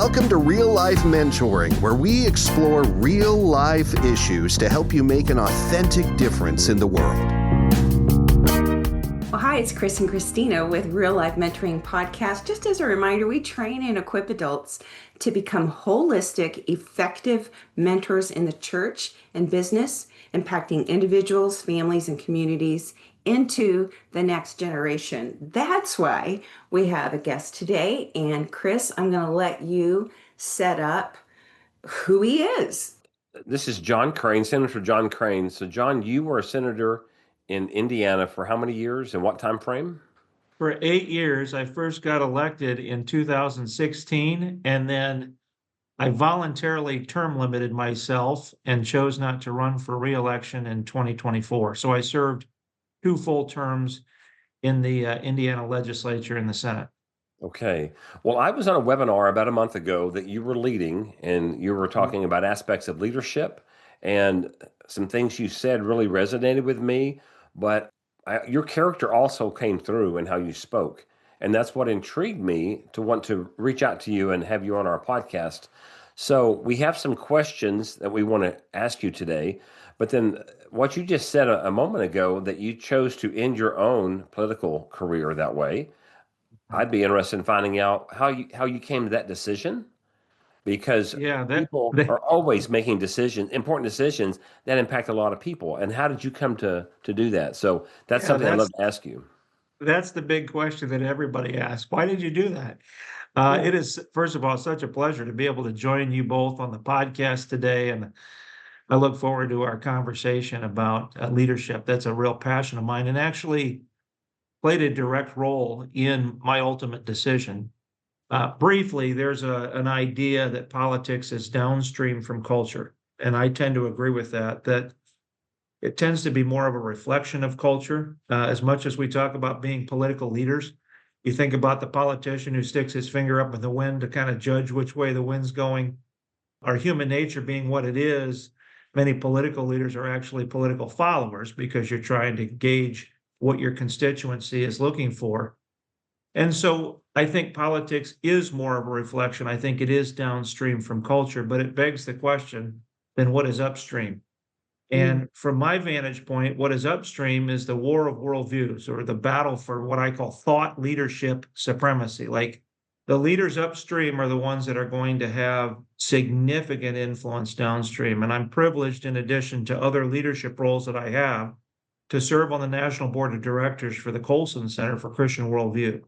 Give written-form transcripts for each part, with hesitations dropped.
Welcome to Real Life Mentoring, where we explore real life issues to help you make an authentic difference in the world. Well, hi, it's Chris and Christina with Real Life Mentoring Podcast. Just as a reminder, we train and equip adults to become holistic, effective mentors in the church and business, impacting individuals, families, and communities into the next generation. That's why we have a guest today. And Chris, I'm going to let you set up who he is. This is John Crane, Senator John Crane. So, John, you were a senator in Indiana for how many years and what time frame? For 8 years. I first got elected in 2016, and then I voluntarily term limited myself and chose not to run for re-election in 2024. So I served 2 full terms in the Indiana legislature in the Senate. Okay. Well, I was on a webinar about a month ago that you were leading, and you were talking about aspects of leadership, and some things you said really resonated with me, but your character also came through in how you spoke. And that's what intrigued me to want to reach out to you and have you on our podcast. So we have some questions that we want to ask you today, but then what you just said a moment ago, that you chose to end your own political career that way, I'd be interested in finding out how you came to that decision, because people are always making decisions, important decisions that impact a lot of people. And how did you come to do that? So that's something I'd love to ask you. That's the big question that everybody asks. Why did you do that? It is, first of all, such a pleasure to be able to join you both on the podcast today. And I look forward to our conversation about leadership. That's a real passion of mine, and actually played a direct role in my ultimate decision. Briefly, there's an idea that politics is downstream from culture. And I tend to agree with that it tends to be more of a reflection of culture. As much as we talk about being political leaders, you think about the politician who sticks his finger up in the wind to kind of judge which way the wind's going. Our human nature being what it is, many political leaders are actually political followers, because you're trying to gauge what your constituency is looking for. And so I think politics is more of a reflection. I think it is downstream from culture, but it begs the question, then what is upstream? And from my vantage point, what is upstream is the war of worldviews, or the battle for what I call thought leadership supremacy. Like, the leaders upstream are the ones that are going to have significant influence downstream. And I'm privileged, in addition to other leadership roles that I have, to serve on the National Board of Directors for the Colson Center for Christian Worldview.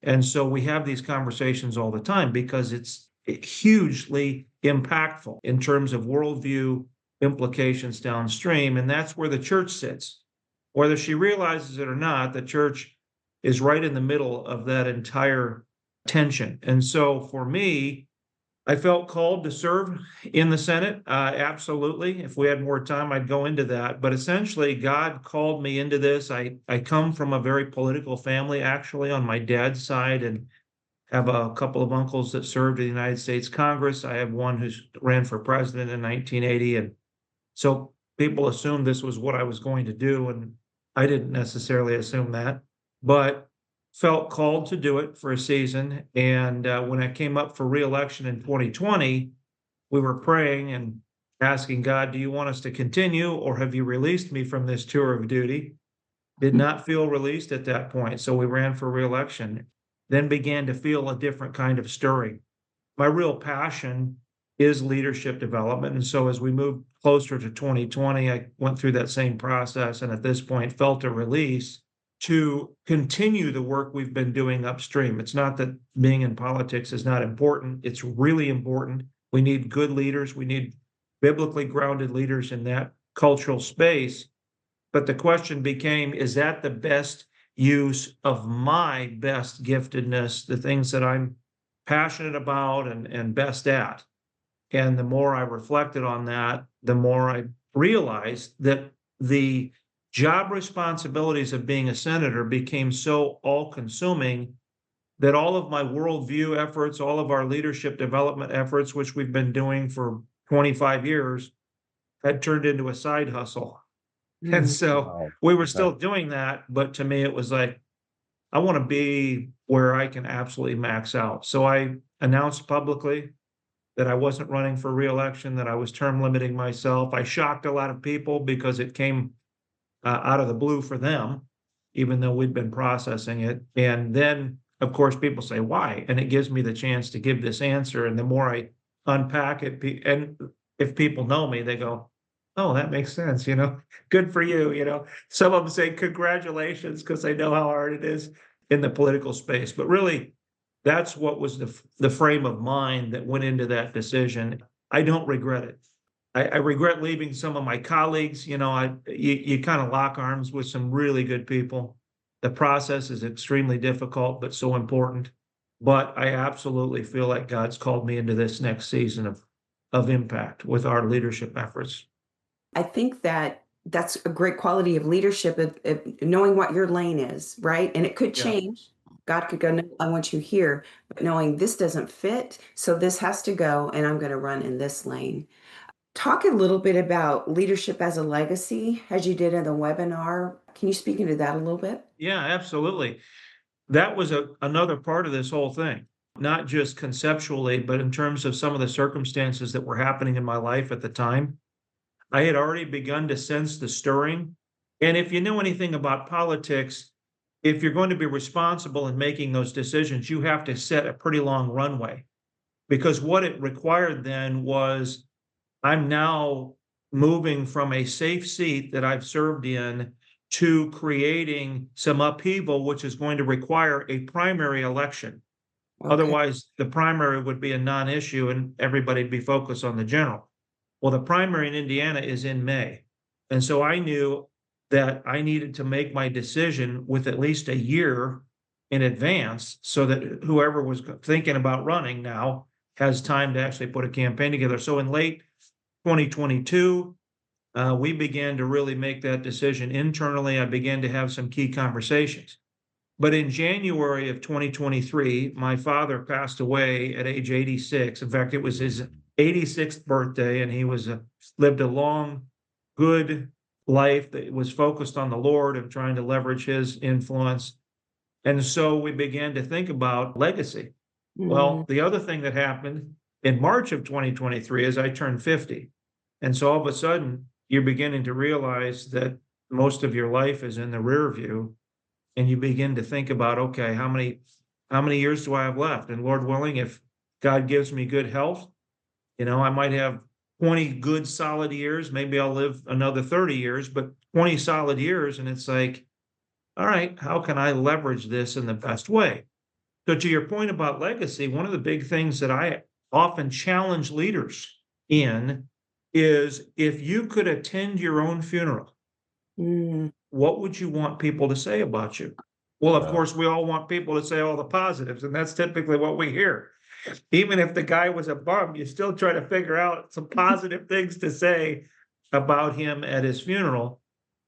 And so we have these conversations all the time, because it's hugely impactful in terms of worldview implications downstream. And that's where the church sits. Whether she realizes it or not, the church is right in the middle of that entire tension. And so for me, I felt called to serve in the Senate. Absolutely. If we had more time, I'd go into that. But essentially, God called me into this. I come from a very political family, actually, on my dad's side, and have a couple of uncles that served in the United States Congress. I have one who ran for president in 1980. And so people assumed this was what I was going to do, and I didn't necessarily assume that, but felt called to do it for a season. And when I came up for re-election in 2020, we were praying and asking God, do you want us to continue, or have you released me from this tour of duty? Did not feel released at that point. So we ran for re-election, then began to feel a different kind of stirring. My real passion is leadership development. And so as we moved closer to 2020, I went through that same process, and at this point felt a release to continue the work we've been doing upstream. It's not that being in politics is not important. It's really important. We need good leaders. We need biblically grounded leaders in that cultural space. But the question became, is that the best use of my best giftedness, the things that I'm passionate about and best at? And the more I reflected on that, the more I realized that the job responsibilities of being a senator became so all-consuming that all of my worldview efforts, all of our leadership development efforts, which we've been doing for 25 years, had turned into a side hustle. And so we were still doing that, but to me, it was like, I want to be where I can absolutely max out. So I announced publicly that I wasn't running for reelection, that I was term limiting myself. I shocked a lot of people because it came out of the blue for them, even though we'd been processing it. And then, of course, people say, why? And it gives me the chance to give this answer. And the more I unpack it, and if people know me, they go, oh, that makes sense, good for you, Some of them say congratulations because they know how hard it is in the political space. But really, that's what was the frame of mind that went into that decision. I don't regret it. I regret leaving some of my colleagues. You kind of lock arms with some really good people. The process is extremely difficult, but so important. But I absolutely feel like God's called me into this next season of impact with our leadership efforts. I think that that's a great quality of leadership, of knowing what your lane is, right? And it could Yeah. change. God could go, no, I want you here, but knowing this doesn't fit, so this has to go, and I'm going to run in this lane. Talk a little bit about leadership as a legacy, as you did in the webinar. Can you speak into that a little bit? Yeah, absolutely. That was another part of this whole thing, not just conceptually, but in terms of some of the circumstances that were happening in my life at the time. I had already begun to sense the stirring. And if you know anything about politics, if you're going to be responsible in making those decisions, you have to set a pretty long runway, because what it required then was, I'm now moving from a safe seat that I've served in to creating some upheaval, which is going to require a primary election. Okay. Otherwise, the primary would be a non-issue and everybody'd be focused on the general. Well, the primary in Indiana is in May. And so I knew that I needed to make my decision with at least a year in advance so that whoever was thinking about running now has time to actually put a campaign together. So in late 2022, we began to really make that decision internally. I began to have some key conversations. But in January of 2023, my father passed away at age 86. In fact, it was his 86th birthday, and he lived a long, good life that was focused on the Lord and trying to leverage his influence. And so we began to think about legacy. Well, the other thing that happened in March of 2023 is I turned 50. And so all of a sudden, you're beginning to realize that most of your life is in the rear view. And you begin to think about, okay, how many years do I have left? And Lord willing, if God gives me good health, I might have 20 good solid years. Maybe I'll live another 30 years, but 20 solid years. And it's like, all right, how can I leverage this in the best way? So to your point about legacy, one of the big things that I often challenge leaders in is, if you could attend your own funeral, what would you want people to say about you? Well, of course, we all want people to say all the positives, and that's typically what we hear. Even if the guy was a bum, you still try to figure out some positive things to say about him at his funeral.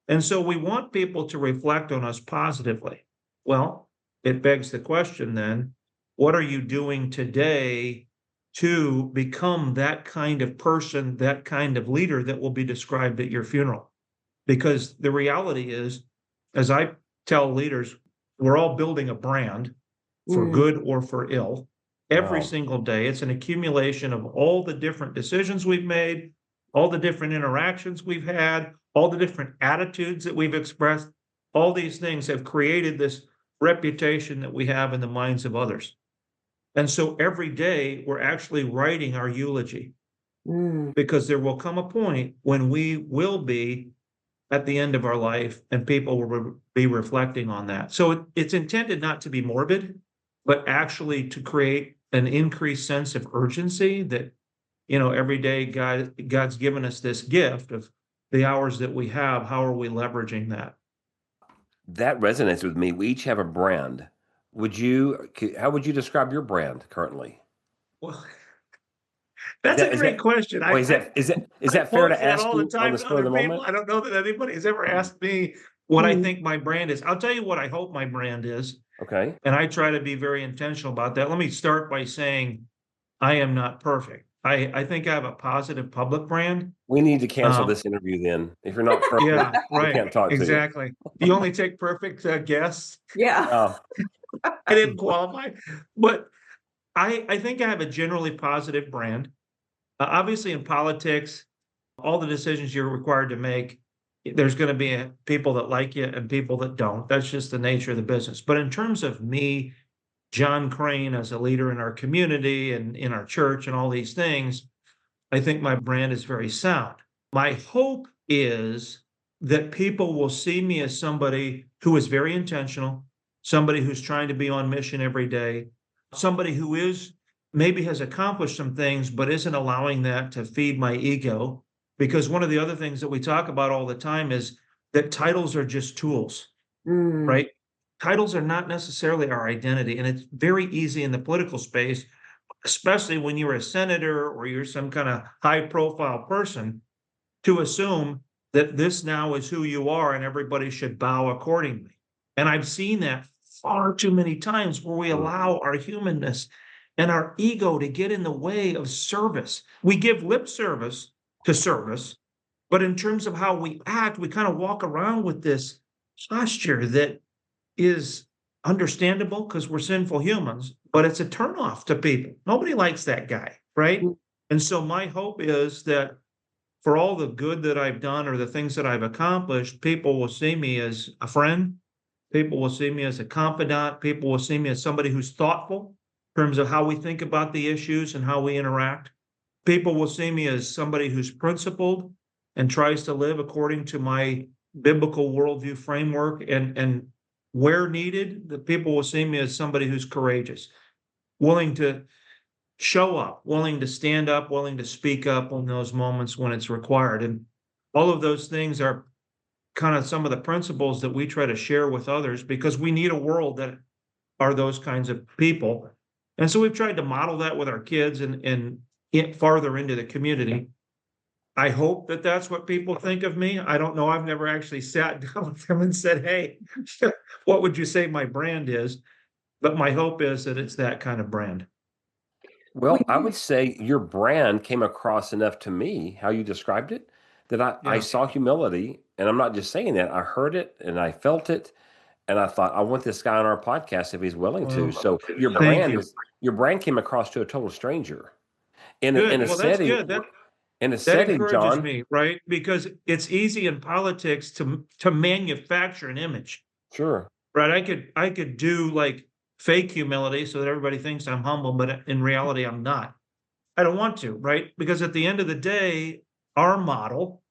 And so we want people to reflect on us positively. Well, it begs the question then, what are you doing today to become that kind of person, that kind of leader that will be described at your funeral? Because the reality is, as I tell leaders, we're all building a brand for good or for ill. Every single day, it's an accumulation of all the different decisions we've made, all the different interactions we've had, all the different attitudes that we've expressed. All these things have created this reputation that we have in the minds of others. And so every day we're actually writing our eulogy, because there will come a point when we will be at the end of our life and people will be reflecting on that. So it's intended not to be morbid, but actually to create an increased sense of urgency that, every day God's given us this gift of the hours that we have. How are we leveraging that? That resonates with me. We each have a brand. How would you describe your brand currently? Well, that's a great question. Is that fair to ask all the you time on the to spur of other the people. moment? I don't know that anybody has ever asked me what I think my brand is. I'll tell you what I hope my brand is. Okay. And I try to be very intentional about that. Let me start by saying I am not perfect. I think I have a positive public brand. We need to cancel this interview then. If you're not perfect, Yeah, we right. can't talk to you. Exactly. You only take perfect guests. Yeah. Oh, I didn't qualify, but I think I have a generally positive brand. Obviously, in politics, all the decisions you're required to make, there's going to be people that like you and people that don't. That's just the nature of the business. But in terms of me, John Crane, as a leader in our community and in our church and all these things, I think my brand is very sound. My hope is that people will see me as somebody who is very intentional, somebody who's trying to be on mission every day, somebody who is maybe has accomplished some things, but isn't allowing that to feed my ego. Because one of the other things that we talk about all the time is that titles are just tools, Mm. right? Titles are not necessarily our identity. And it's very easy in the political space, especially when you're a senator or you're some kind of high profile person, to assume that this now is who you are and everybody should bow accordingly. And I've seen that far too many times where we allow our humanness and our ego to get in the way of service. We give lip service to service, but in terms of how we act, we kind of walk around with this posture that is understandable because we're sinful humans, but it's a turnoff to people. Nobody likes that guy, right? And so my hope is that for all the good that I've done or the things that I've accomplished, people will see me as a friend. People will see me as a confidant. People will see me as somebody who's thoughtful in terms of how we think about the issues and how we interact. People will see me as somebody who's principled and tries to live according to my biblical worldview framework. And where needed, the people will see me as somebody who's courageous, willing to show up, willing to stand up, willing to speak up in those moments when it's required. And all of those things are kind of some of the principles that we try to share with others because we need a world that are those kinds of people. And so we've tried to model that with our kids and get farther into the community. I hope that that's what people think of me. I don't know. I've never actually sat down with them and said, hey, what would you say my brand is? But my hope is that it's that kind of brand. Well, I would say your brand came across enough to me, how you described it, that I Yeah. saw humility. And I'm not just saying that. I heard it and I felt it. And I thought, I want this guy on our podcast if he's willing to. Well, So thank you. your brand came across to a total stranger in Good. a Well, that's setting good. in a That setting, encourages John. me, right? Because it's easy in politics to manufacture an image, Sure. right? I could do like fake humility so that everybody thinks I'm humble, but in reality, I'm not. I don't want to, right? Because at the end of the day, our model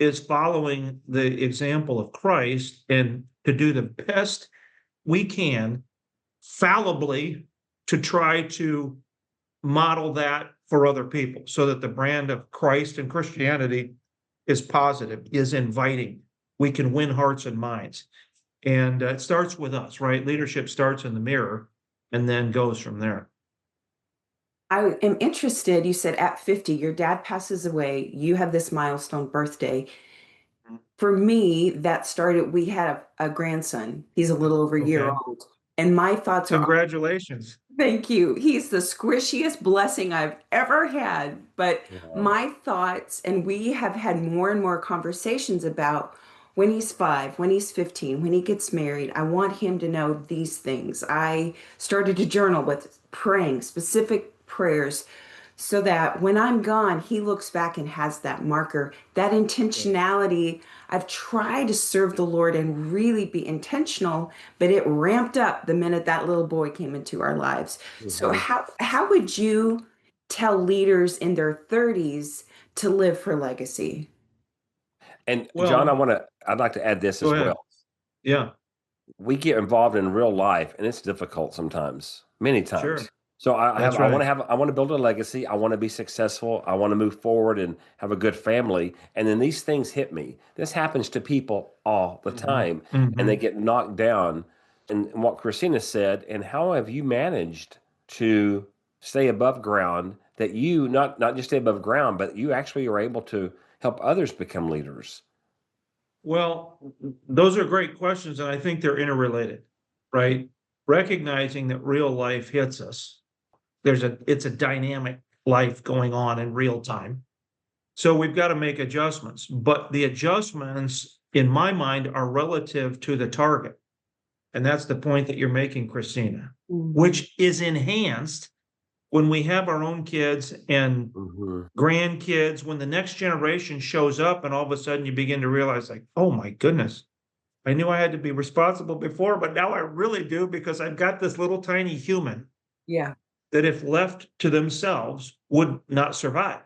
is following the example of Christ and to do the best we can fallibly to try to model that for other people so that the brand of Christ and Christianity is positive, is inviting. We can win hearts and minds. And it starts with us, right? Leadership starts in the mirror and then goes from there. I am interested. You said at 50, your dad passes away. You have this milestone birthday. For me, that started, we had a grandson. He's a little over a year Okay. old. And my thoughts are, Congratulations. thank you. He's the squishiest blessing I've ever had. But Wow. my thoughts, and we have had more and more conversations about when he's 5, when he's 15, when he gets married, I want him to know these things. I started to journal with praying specific prayers so that when I'm gone, he looks back and has that marker, that intentionality. I've tried to serve the Lord and really be intentional, but it ramped up the minute that little boy came into our lives. So Mhm. how would you tell leaders in their 30s to live for legacy? And John, Well, I'd like to add this go as ahead. well. Yeah, We get involved in real life and it's difficult sometimes, many sure. times. So That's right. I want to build a legacy. I want to be successful. I want to move forward and have a good family. And then these things hit me. This happens to people all the Mhm. time and they Mhm. get knocked down. And what Christina said, and how have you managed to stay above ground that you not just stay above ground, but you actually are able to help others become leaders? Well, those are great questions, and I think they're interrelated, right? Recognizing that real life hits us. It's a dynamic life going on in real time. So we've got to make adjustments, but the adjustments in my mind are relative to the target. And that's the point that you're making, Christina, Mhm. which is enhanced when we have our own kids and Mhm. grandkids, when the next generation shows up and all of a sudden you begin to realize, like, oh my goodness, I knew I had to be responsible before, but now I really do because I've got this little tiny human Yeah. that if left to themselves would not survive.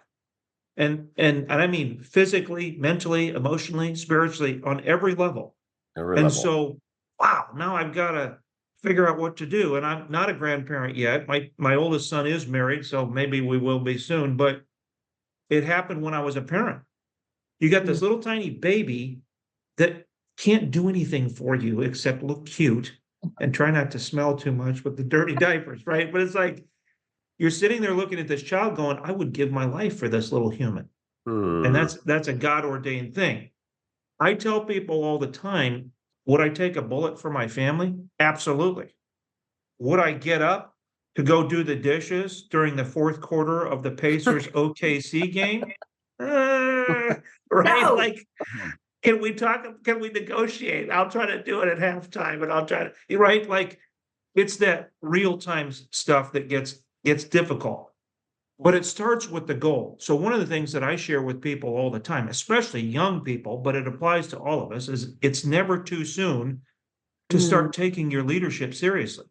And I mean physically, mentally, emotionally, spiritually, on every level. Every And level. so, wow, now I've got to figure out what to do. And I'm not a grandparent yet. My oldest son is married, so maybe we will be soon. But it happened when I was a parent. You got Mm. this little tiny baby that can't do anything for you except look cute and try not to smell too much with the dirty diapers, right? But it's like you're sitting there looking at this child going, I would give my life for this little human. And Hmm. that's a God ordained thing. I tell people all the time, would I take a bullet for my family? Absolutely. Would I get up to go do the dishes during the fourth quarter of the Pacers OKC game? Uh, right? No. Like, can we talk? Can we negotiate? I'll try to do it at halftime, and I'll try to, right? Like, it's that real time stuff that gets difficult. But it starts with the goal. So one of the things that I share with people all the time, especially young people, but it applies to all of us, is it's never too soon to Mm. start taking your leadership seriously.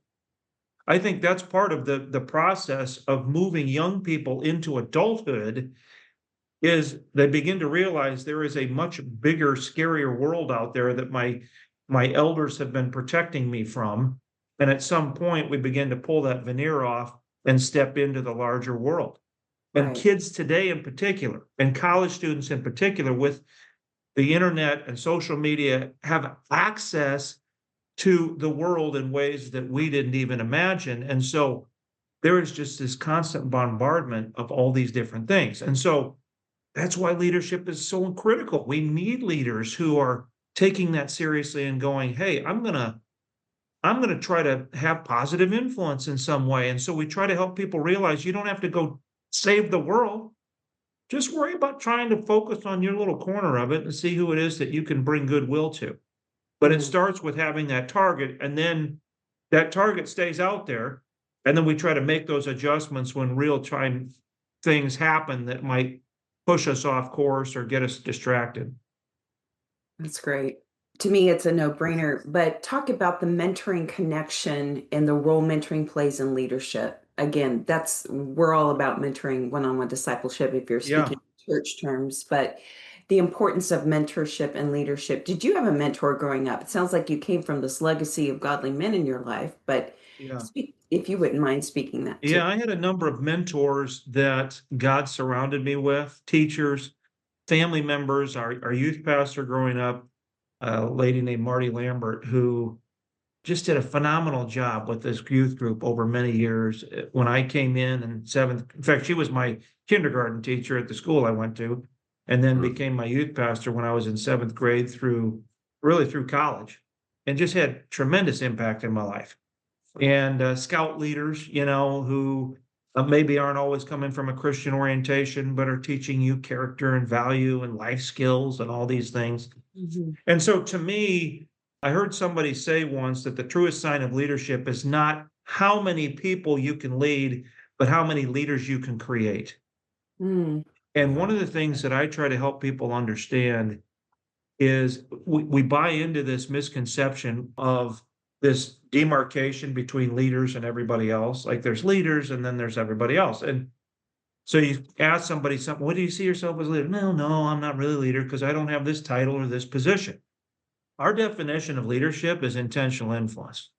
I think that's part of the process of moving young people into adulthood is they begin to realize there is a much bigger, scarier world out there that my elders have been protecting me from. And at some point, we begin to pull that veneer off and step into the larger world. And Right. kids today in particular, and college students in particular, with the internet and social media, have access to the world in ways that we didn't even imagine. And so there is just this constant bombardment of all these different things. And so that's why leadership is so critical. We need leaders who are taking that seriously and going, hey, I'm gonna try to have positive influence in some way. And so we try to help people realize you don't have to go save the world. Just worry about trying to focus on your little corner of it and see who it is that you can bring goodwill to. But it Mm. starts with having that target, and then that target stays out there. And then we try to make those adjustments when real time things happen that might push us off course or get us distracted. That's great. To me, it's a no-brainer, but talk about the mentoring connection and the role mentoring plays in leadership. Again, that's we're all about mentoring, one-on-one discipleship if you're Yeah, speaking church terms, but the importance of mentorship and leadership. Did you have a mentor growing up? It sounds like you came from this legacy of godly men in your life, but yeah. speak if you wouldn't mind speaking that too. Yeah, I had a number of mentors that God surrounded me with, teachers, family members, our youth pastor growing up, a lady named Marty Lambert, who just did a phenomenal job with this youth group over many years. When I came in seventh, in fact, she was my kindergarten teacher at the school I went to, and then Mm. became my youth pastor when I was in seventh grade through really through college, and just had tremendous impact in my life. And scout leaders, who maybe aren't always coming from a Christian orientation, but are teaching you character and value and life skills and all these things. Mhm. And so to me, I heard somebody say once that the truest sign of leadership is not how many people you can lead, but how many leaders you can create. Mm. And one Yeah. of the things that I try to help people understand is we buy into this misconception of this demarcation between leaders and everybody else. Like there's leaders and then there's everybody else. And so you ask somebody something, what do you see yourself as a leader? No, I'm not really a leader because I don't have this title or this position. Our definition of leadership is intentional influence,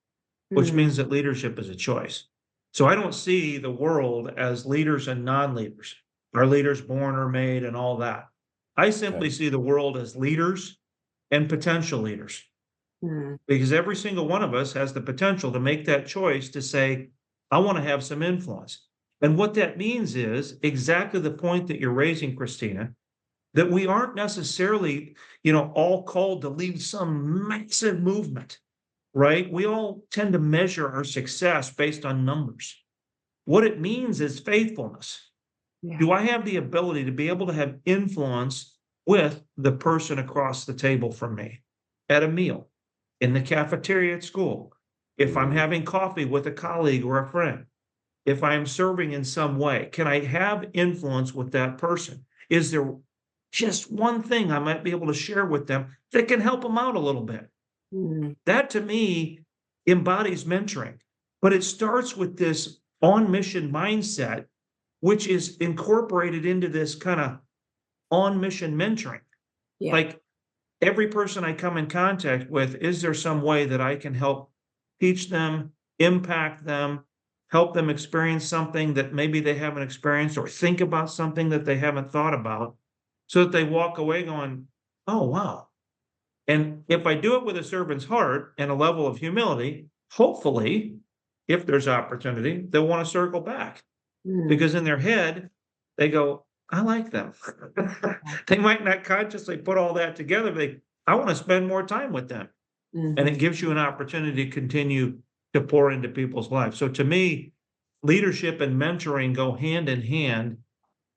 which Mm. means that leadership is a choice. So I don't see the world as leaders and non-leaders. Are leaders born or made and all that? I Okay. simply see the world as leaders and potential leaders Mm. because every single one of us has the potential to make that choice to say, I want to have some influence. And what that means is exactly the point that you're raising, Christina, that we aren't necessarily, all called to lead some massive movement, right? We all tend to measure our success based on numbers. What it means is faithfulness. Yeah. Do I have the ability to be able to have influence with the person across the table from me at a meal, in the cafeteria at school, if I'm Mm. having coffee with a colleague or a friend? if I'm serving in some way? Can I have influence with that person? Is there just one thing I might be able to share with them that can help them out a little bit? Mm, That to me embodies mentoring, but it starts with this on mission mindset, which is incorporated into this kind of on mission mentoring. yeah. Like every person I come in contact with, is there some way that I can help teach them, impact them, help them experience something that maybe they haven't experienced, or think about something that they haven't thought about, so that they walk away going, oh, wow. And if I do it with a servant's heart and a level of humility, hopefully, if there's opportunity, they'll want to circle back, Mm, because in their head, they go, I like them. They might not consciously put all that together. I want to spend more time with them. And mhm. it gives you an opportunity to continue to pour into people's lives. So to me, leadership and mentoring go hand in hand,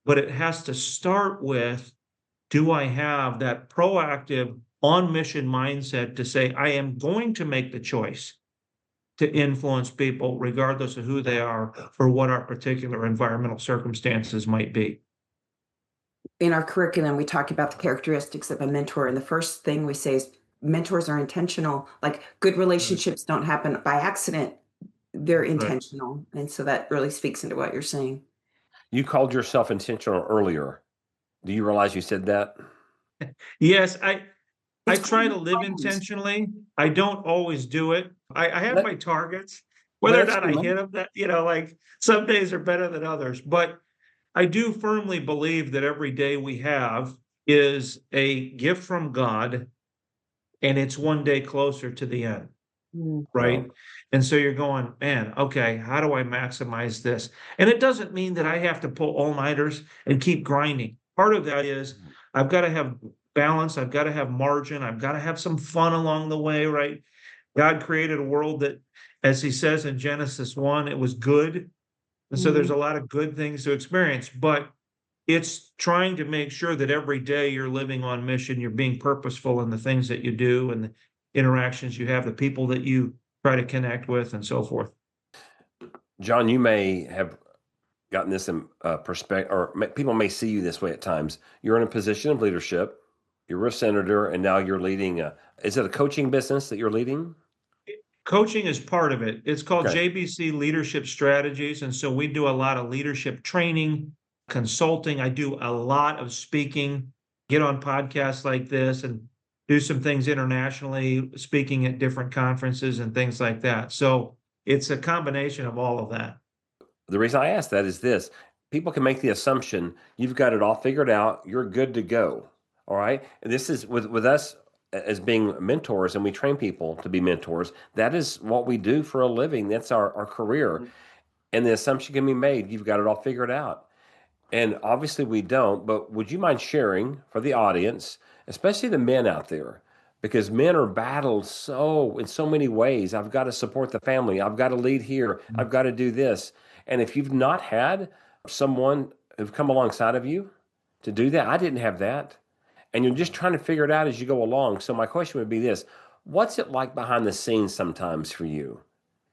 but it has to start with, do I have that proactive on mission mindset to say, I am going to make the choice to influence people regardless of who they are or what our particular environmental circumstances might be. In our curriculum, we talk about the characteristics of a mentor. And the first thing we say is mentors are intentional. Like good Right. relationships don't happen by accident, they're Right. intentional. And so that really speaks into what you're saying. You called yourself intentional earlier. Do you realize you said that? Yes, I It's part try of to the live plans. intentionally. I don't always do it. I have That, my targets, well, whether or that's not I good. hit them, that, like some days are better than others. But I do firmly believe that every day we have is a gift from God, and it's one day closer to the end. Mm, Well, Right? And so you're going, man, okay, how do I maximize this? And it doesn't mean that I have to pull all-nighters and keep grinding. Part of that is I've got to have balance, I've got to have margin, I've got to have some fun along the way, right? God created a world that, as he says in Genesis 1, it was good. And so there's mm. a lot of good things to experience, but it's trying to make sure that every day you're living on mission, you're being purposeful in the things that you do and the interactions you have, the people that you try to connect with, and so forth. John, you may have gotten this in perspective, or people may see you this way at times. You're in a position of leadership. You're a senator, and now you're leading. Is it a coaching business that you're leading? Coaching is part of it. It's called Okay. JBC Leadership Strategies. And so we do a lot of leadership training, consulting. I do a lot of speaking, get on podcasts like this, and do some things internationally, speaking at different conferences and things like that. So it's a combination of all of that. The reason I ask that is this: people can make the assumption you've got it all figured out, you're good to go. All right. And this is with us as being mentors, and we train people to be mentors. That is what we do for a living. That's our career. And the assumption can be made you've got it all figured out. And obviously we don't, but would you mind sharing for the audience, especially the men out there, because men are battled so in so many ways. I've got to support the family. I've got to lead here. I've got to do this. And if you've not had someone who've come alongside of you to do that, I didn't have that. And you're just trying to figure it out as you go along. So my question would be this: what's it like behind the scenes sometimes for you?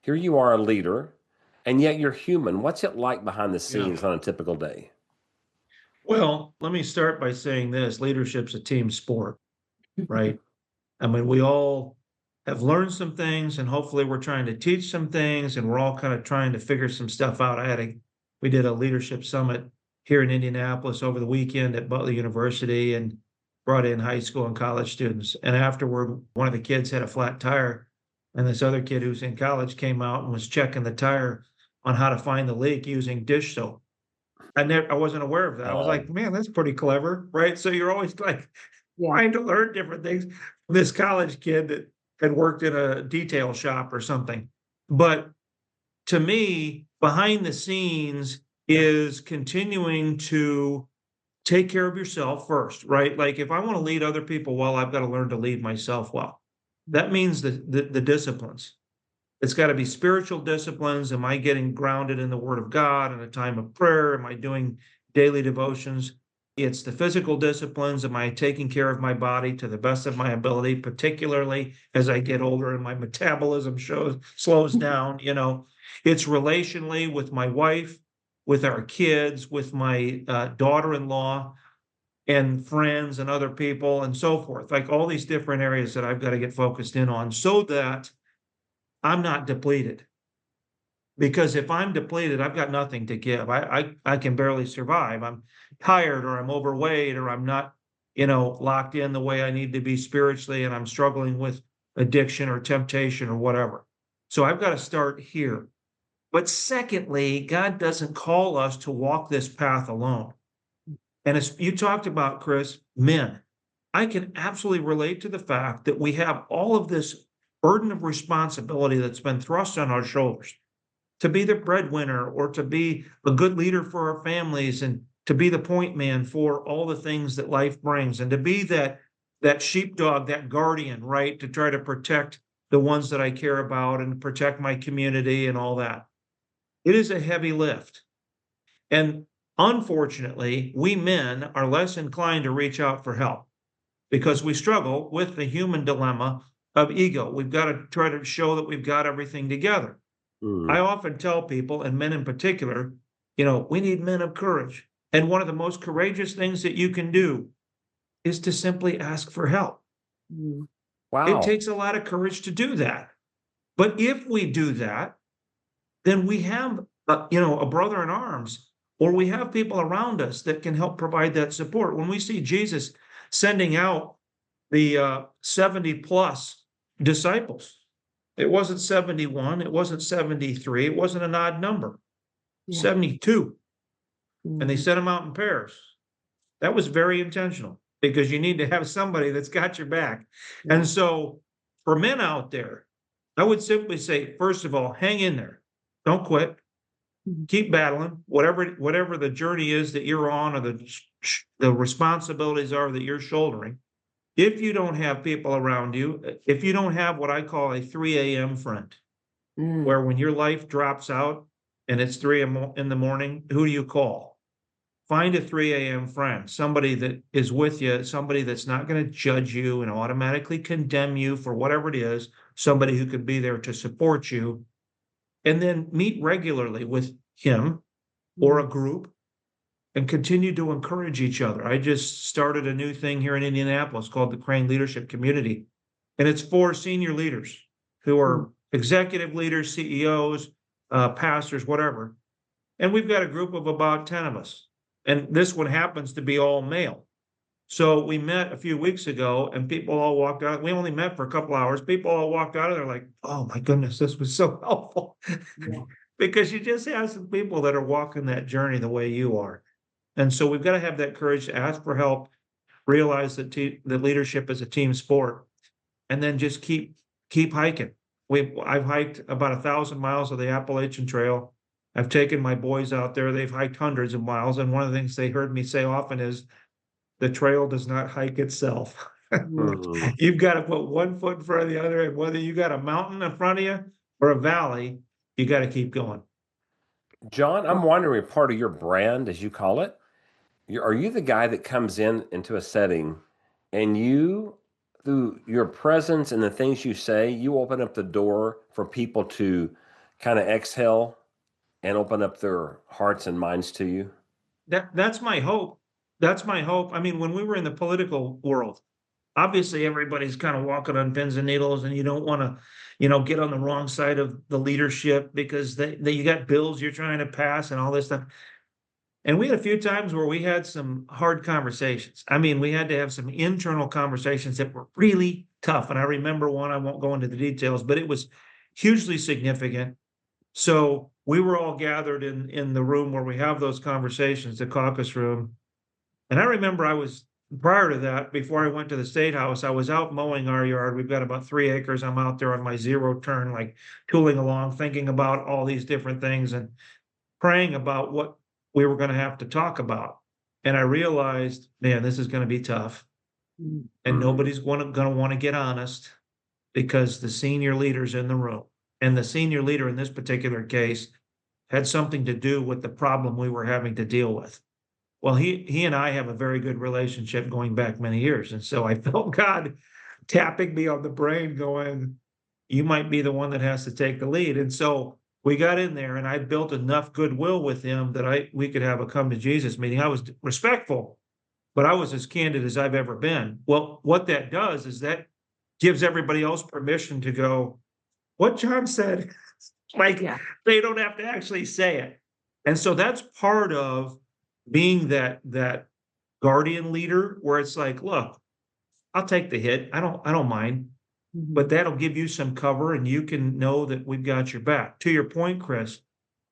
Here you are a leader, and yet you're human. What's it like behind the Yeah. scenes on a typical day? Well, let me start by saying this: leadership's a team sport, right? I mean, we all have learned some things, and hopefully we're trying to teach some things, and we're all kind of trying to figure some stuff out. We did a leadership summit here in Indianapolis over the weekend at Butler University and brought in high school and college students. And afterward, one of the kids had a flat tire, and this other kid who's in college came out and was checking the tire on how to find the leak using dish soap. I wasn't aware of that. I was Oh, like, man, that's pretty clever, right? So you're always like Yeah. trying to learn different things from this college kid that had worked in a detail shop or something. But to me, behind the scenes is continuing to take care of yourself first, right? Like if I want to lead other people well, I've got to learn to lead myself well. That means the disciplines. It's got to be spiritual disciplines. Am I getting grounded in the word of God in a time of prayer? Am I doing daily devotions? It's the physical disciplines. Am I taking care of my body to the best of my ability, particularly as I get older and my metabolism slows down, you know? It's relationally with my wife, with our kids, with my daughter-in-law and friends and other people and so forth. Like all these different areas that I've got to get focused in on so that I'm not depleted. Because if I'm depleted, I've got nothing to give. I can barely survive. I'm tired or I'm overweight or I'm not, locked in the way I need to be spiritually and I'm struggling with addiction or temptation or whatever. So I've got to start here. But secondly, God doesn't call us to walk this path alone. And as you talked about, Chris, men, I can absolutely relate to the fact that we have all of this burden of responsibility that's been thrust on our shoulders to be the breadwinner or to be a good leader for our families and to be the point man for all the things that life brings and to be that sheepdog, that guardian, right, to try to protect the ones that I care about and protect my community and all that. It is a heavy lift. And unfortunately, we men are less inclined to reach out for help because we struggle with the human dilemma of ego. We've got to try to show that we've got everything together. I often tell people, and men in particular, we need men of courage. And one of the most courageous things that you can do is to simply ask for help. It Wow. takes a lot of courage to do that. But if we do that, then we have, a brother in arms, or we have people around us that can help provide that support. When we see Jesus sending out the 70 plus disciples, it wasn't 71, it wasn't 73, it wasn't an odd number, Yeah. 72. And they Mhm. sent them out in pairs. That was very intentional because you need to have somebody that's got your back. Yeah. And so for men out there, I would simply say, first of all, hang in there. Don't quit. Mhm. Keep battling. Whatever the journey is that you're on or the responsibilities are that you're shouldering. If you don't have people around you, if you don't have what I call a 3 a.m. friend, Mm. where when your life drops out and it's 3 in the morning, who do you call? Find a 3 a.m. friend, somebody that is with you, somebody that's not going to judge you and automatically condemn you for whatever it is, somebody who can be there to support you, and then meet regularly with him or a group and continue to encourage each other. I just started a new thing here in Indianapolis called the Crane Leadership Community, and it's for senior leaders who are executive leaders, CEOs, pastors, whatever. And we've got a group of about 10 of us. And this one happens to be all male. So we met a few weeks ago and people all walked out. We only met for a couple hours. People all walked out of there like, oh my goodness, this was so helpful. Yeah. Because you just have some people that are walking that journey the way you are. And so we've got to have that courage to ask for help, realize that that leadership is a team sport, and then just keep hiking. I've hiked about 1,000 miles of the Appalachian Trail. I've taken my boys out there. They've hiked hundreds of miles, and one of the things they heard me say often is, the trail does not hike itself. Mhm. You've got to put one foot in front of the other, and whether you got a mountain in front of you or a valley, you got to keep going. John, I'm wondering, part of your brand, as you call it, are you the guy that comes into a setting and you, through your presence and the things you say, you open up the door for people to kind of exhale and open up their hearts and minds to you? That's my hope. That's my hope. I mean, when we were in the political world, obviously everybody's kind of walking on pins and needles, and you don't want to, get on the wrong side of the leadership because you got bills you're trying to pass and all this stuff. And we had a few times where we had some hard conversations. I mean, we had to have some internal conversations that were really tough. And I remember one, I won't go into the details, but it was hugely significant. So we were all gathered in the room where we have those conversations, the caucus room. And I remember prior to that, before I went to the State House, I was out mowing our yard. We've got about 3 acres. I'm out there on my zero turn, like tooling along, thinking about all these different things and praying about what we were going to have to talk about. And I realized, man, this is going to be tough. And Mhm. nobody's going to want to get honest because the senior leader's in the room. And the senior leader in this particular case had something to do with the problem we were having to deal with. Well, he and I have a very good relationship going back many years. And so I felt God tapping me on the brain going, you might be the one that has to take the lead. And so we got in there and I built enough goodwill with him that we could have a come to Jesus meeting. I was respectful, but I was as candid as I've ever been. Well, what that does is that gives everybody else permission to go, what John said, like Yeah. they don't have to actually say it. And so that's part of being that guardian leader where it's like, look, I'll take the hit. I don't mind, but that'll give you some cover and you can know that we've got your back. To your point, Chris,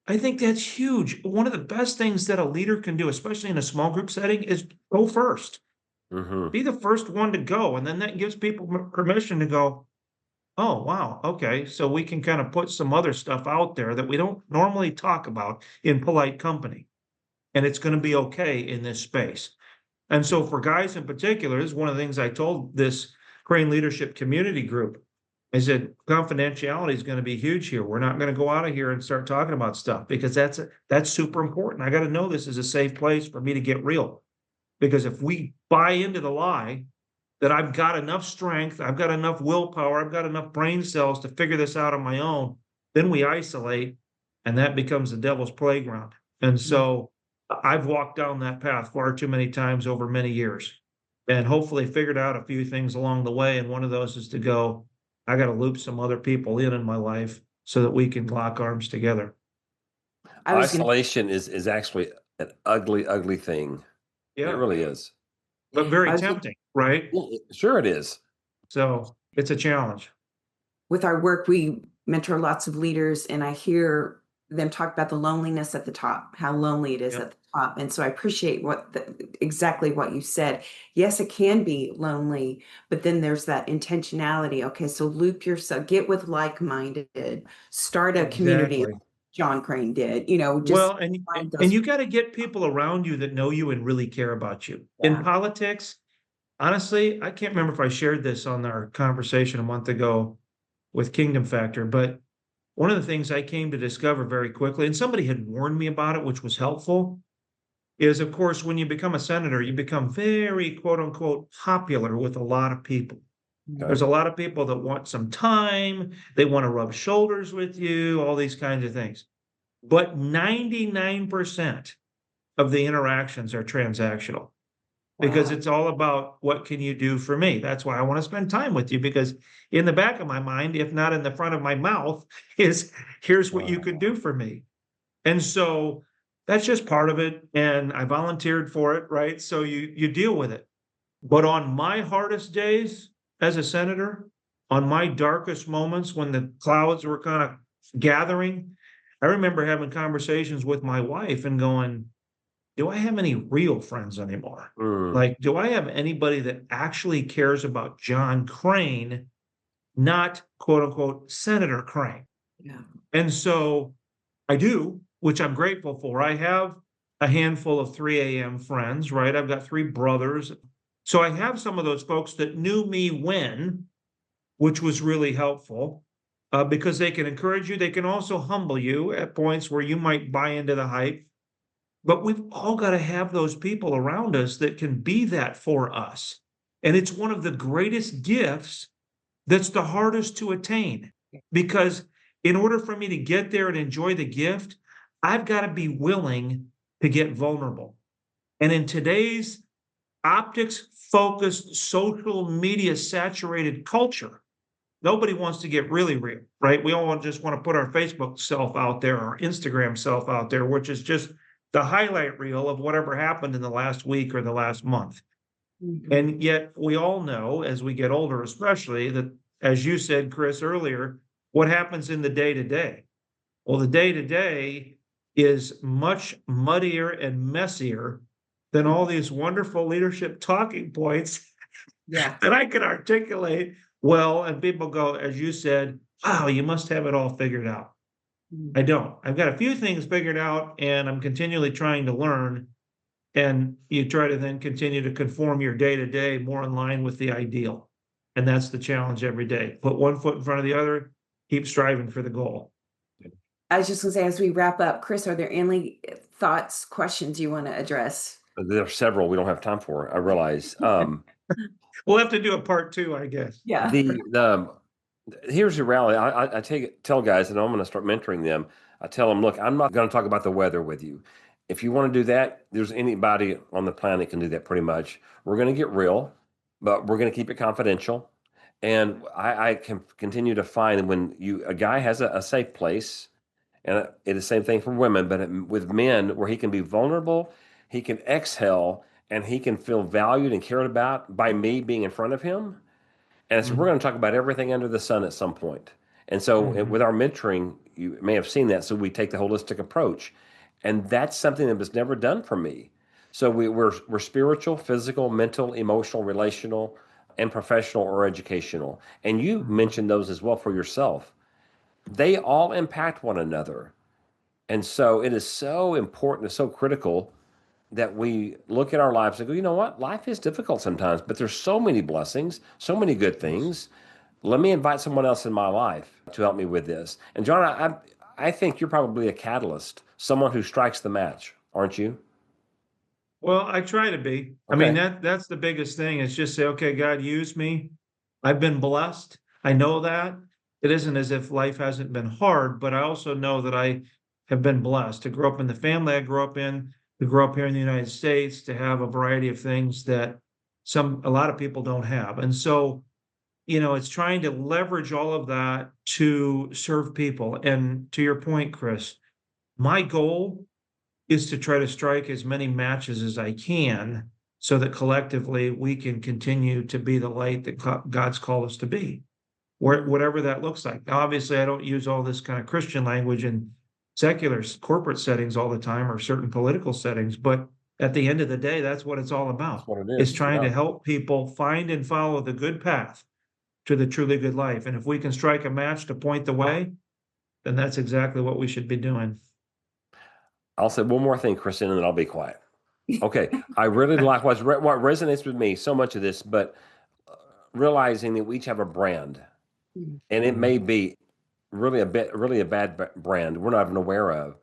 I think that's huge. One of the best things that a leader can do, especially in a small group setting, is go first. Hmm. Be the first one to go. And then that gives people permission to go, oh, wow, okay. So we can kind of put some other stuff out there that we don't normally talk about in polite company. And it's going to be okay in this space. And so for guys in particular, this is one of the things I told this Crane Leadership Community Group. I said, confidentiality is going to be huge here. We're not going to go out of here and start talking about stuff because that's super important. I got to know this is a safe place for me to get real. Because if we buy into the lie that I've got enough strength, I've got enough willpower, I've got enough brain cells to figure this out on my own, then we isolate and that becomes the devil's playground. And so I've walked down that path far too many times over many years and hopefully figured out a few things along the way. And one of those is to go, I got to loop some other people in my life so that we can lock arms together. I was going to, Isolation is actually an ugly, ugly thing. It Yeah, really is. but I very was tempting, right? Sure, it is. So it's a challenge. with our work, we mentor lots of leaders, and I hear them talk about the loneliness at the top, how lonely it is Yep. at the top. And so I appreciate exactly what you said. Yes, it can be lonely, but then there's that intentionality. Okay, so loop yourself, get with like-minded, start a community Exactly. like John Crane did, just Well, and find and those. you got to get people around you that know you and really care about you. In Yeah. politics, honestly, I can't remember if I shared this on our conversation a month ago with Kingdom Factor, but one of the things I came to discover very quickly, and somebody had warned me about it, which was helpful, is of course, when you become a senator, you become very quote unquote popular with a lot of people. Okay. There's a lot of people that want some time, they want to rub shoulders with you, all these kinds of things. But 99% of the interactions are transactional because Wow. it's all about what can you do for me? That's why I want to spend time with you because in the back of my mind, if not in the front of my mouth, is here's what you could do for me. And so that's just part of it. And I volunteered for it, right? So you deal with it. But on my hardest days as a senator, on my darkest moments when the clouds were kind of gathering, I remember having conversations with my wife and going, do I have any real friends anymore? Mm. Like, do I have anybody that actually cares about John Crane, not quote unquote Senator Crane? Yeah. And so I do, which I'm grateful for. I have a handful of 3 a.m. friends, right? I've got 3 brothers. So I have some of those folks that knew me when, which was really helpful because they can encourage you. They can also humble you at points where you might buy into the hype. But we've all got to have those people around us that can be that for us. And it's one of the greatest gifts that's the hardest to attain because in order for me to get there and enjoy the gift, I've got to be willing to get vulnerable. And in today's optics focused, social media saturated culture, nobody wants to get really real, right? We all just want to put our Facebook self out there, our Instagram self out there, which is just the highlight reel of whatever happened in the last week or the last month. Mhm. And yet we all know as we get older, especially that, as you said, Chris, earlier, what happens in the day to day? Well, the day to day is much muddier and messier than all these wonderful leadership talking points Yeah. that I can articulate well. And people go, as you said, wow, you must have it all figured out. I don't. I've got a few things figured out and I'm continually trying to learn. And you try to then continue to conform your day to day more in line with the ideal. And that's the challenge every day. Put one foot in front of the other, keep striving for the goal. I was just going to say, as we wrap up, Chris, are there any thoughts, questions you want to address? There are several we don't have time for, I realize. We'll have to do a part two, I guess. Yeah. The here's the reality. I tell guys, and I'm going to start mentoring them. I tell them, look, I'm not going to talk about the weather with you. If you want to do that, there's anybody on the planet can do that pretty much. We're going to get real, but we're going to keep it confidential. And I can continue to find when a guy has a safe place, and it is the same thing for women, but with men where he can be vulnerable, he can exhale, and he can feel valued and cared about by me being in front of him. And so we're going to talk about everything under the sun at some point. And so with our mentoring, you may have seen that. So we take the holistic approach. And that's something that was never done for me. So we're spiritual, physical, mental, emotional, relational, and professional or educational. And you mentioned those as well for yourself. They all impact one another. And so it is so important, it's so critical that we look at our lives and go, you know what? Life is difficult sometimes, but there's so many blessings, so many good things. Let me invite someone else in my life to help me with this. And John, I think you're probably a catalyst, someone who strikes the match, aren't you? Well, I try to be. I mean, Okay. that's the biggest thing is just say, okay, God, use me. I've been blessed. I know that. It isn't as if life hasn't been hard, but I also know that I have been blessed to grow up in the family I grew up in, to grow up here in the United States, to have a variety of things that a lot of people don't have. And so, it's trying to leverage all of that to serve people. And to your point, Chris, my goal is to try to strike as many matches as I can so that collectively we can continue to be the light that God's called us to be, whatever that looks like. Now, obviously, I don't use all this kind of Christian language in secular corporate settings all the time or certain political settings, but at the end of the day, that's what it's all That's about, what it is is. trying Yeah. to help people find and follow the good path to the truly good life. And if we can strike a match to point the way, then that's exactly what we should be doing. I'll say one more thing, Kristen, and then I'll be quiet. Okay. I really like what resonates with me so much of this, but realizing that we each have a brand, and it may be really a bad brand we're not even aware of.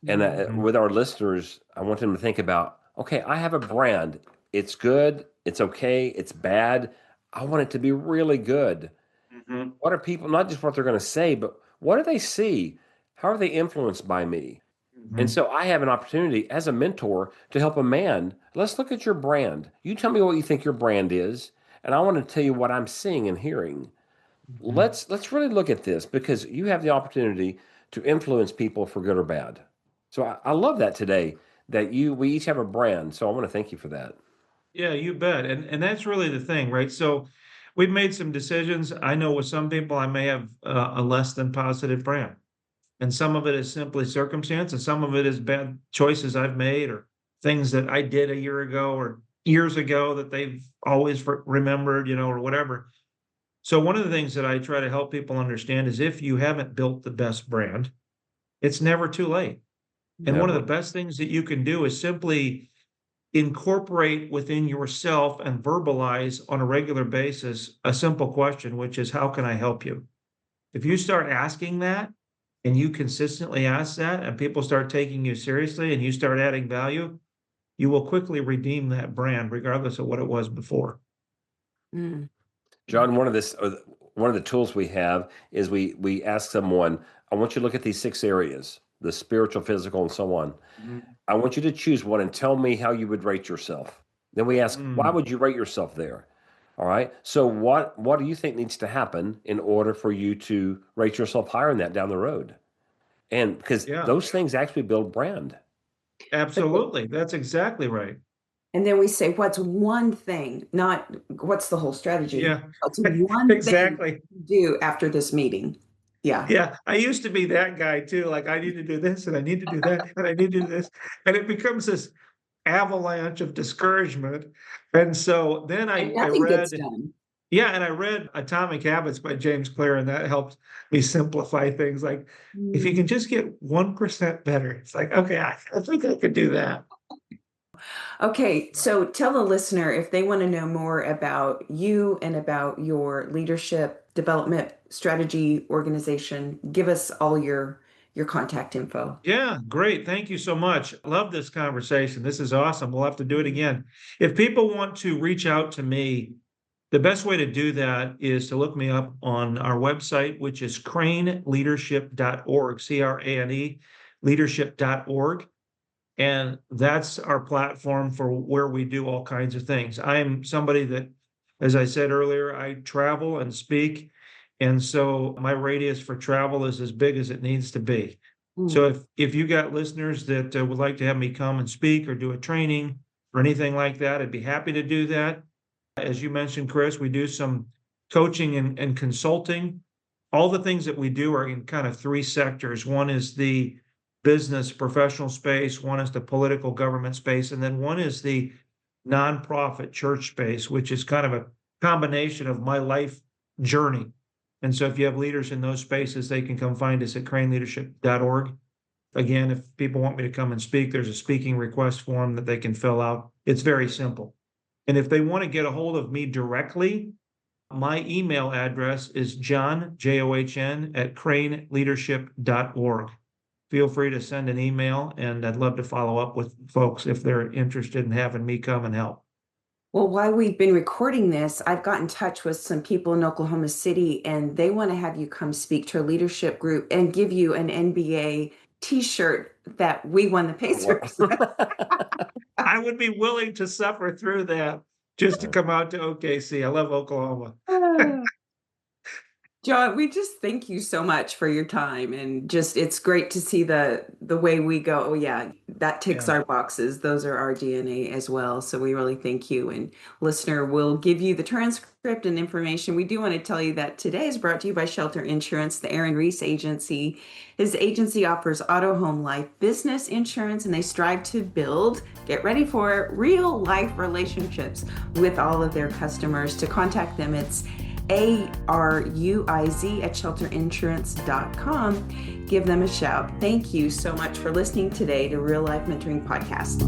And Mhm. with our listeners, I want them to think about, okay, I have a brand. It's good. It's okay. It's bad. I want it to be really good. Mhm. What are people, not just what they're going to say, but what do they see? How are they influenced by me? And Mhm. so I have an opportunity as a mentor to help a man. Let's look at your brand. You tell me what you think your brand is, and I want to tell you what I'm seeing and hearing. Mhm. Let's really look at this because you have the opportunity to influence people for good or bad. So I love that today that we each have a brand. So I want to thank you for that. Yeah, you bet. And that's really the thing, right? So we've made some decisions. I know with some people, I may have a less than positive brand. And some of it is simply circumstance, and some of it is bad choices I've made or things that I did a year ago or years ago that they've always remembered, or whatever. So one of the things that I try to help people understand is if you haven't built the best brand, it's never too late. And one of the Never. best things that you can do is simply incorporate within yourself and verbalize on a regular basis a simple question, which is, how can I help you? If you start asking that and you consistently ask that and people start taking you seriously and you start adding value, you will quickly redeem that brand regardless of what it was before. Mm. John, one of the tools we have is we ask someone, I want you to look at these 6 areas, the spiritual, physical, and so on. Mhm. I want you to choose one and tell me how you would rate yourself. Then we ask, why Mm. would you rate yourself there? All right. So what do you think needs to happen in order for you to rate yourself higher in that down the road? And because Yeah, those things actually build brand. Okay. absolutely. That's exactly right. And then we say, what's one thing, not what's the whole strategy? Yeah, What's one thing exactly. you do after this meeting? Yeah. Yeah, I used to be that guy too. Like, I need to do this and I need to do that and I need to do this. And it becomes this avalanche of discouragement. And so then And I nothing gets read, done. yeah, and I read Atomic Habits by James Clear, and that helped me simplify things. Like, if you Mm. can just get 1% better, it's like, okay, I think I could do that. Okay, so tell the listener if they want to know more about you and about your leadership development strategy organization, give us all your contact info. Yeah, great. Thank you so much. Love this conversation. This is awesome. We'll have to do it again. If people want to reach out to me, the best way to do that is to look me up on our website, which is craneleadership.org, CRANE, leadership.org. And that's our platform for where we do all kinds of things. I'm somebody that, as I said earlier, I travel and speak. And so my radius for travel is as big as it needs to be. So if you got listeners that would like to have me come and speak or do a training or anything like that, I'd be happy to do that. As you mentioned, Chris, we do some coaching and consulting. All the things that we do are in kind of three sectors. One is the business professional space, one is the political government space, and then one is the nonprofit church space, which is kind of a combination of my life journey. And so if you have leaders in those spaces, they can come find us at craneleadership.org. Again, if people want me to come and speak, there's a speaking request form that they can fill out. It's very simple. And if they want to get a hold of me directly, my email address is john, John, at craneleadership.org. Feel free to send an email, and I'd love to follow up with folks if they're interested in having me come and help. Well, while we've been recording this, I've got in touch with some people in Oklahoma City, and they want to have you come speak to a leadership group and give you an NBA t-shirt that we won the Pacers. I would be willing to suffer through that just to come out to OKC. I love Oklahoma. John, we just thank you so much for your time, and just it's great to see the way we go. Oh yeah, that ticks our boxes. Those are our DNA as well. So we really thank you. And listener, we'll give you the transcript and information. We do want to tell you that today is brought to you by Shelter Insurance, the Aaron Reese Agency. His agency offers auto, home, life, business insurance, and they strive to build, get ready for it, real life relationships with all of their customers. To contact them, it's ARUIZ@shelterinsurance.com. Give them a shout. Thank you so much for listening today to Real Life Mentoring Podcast.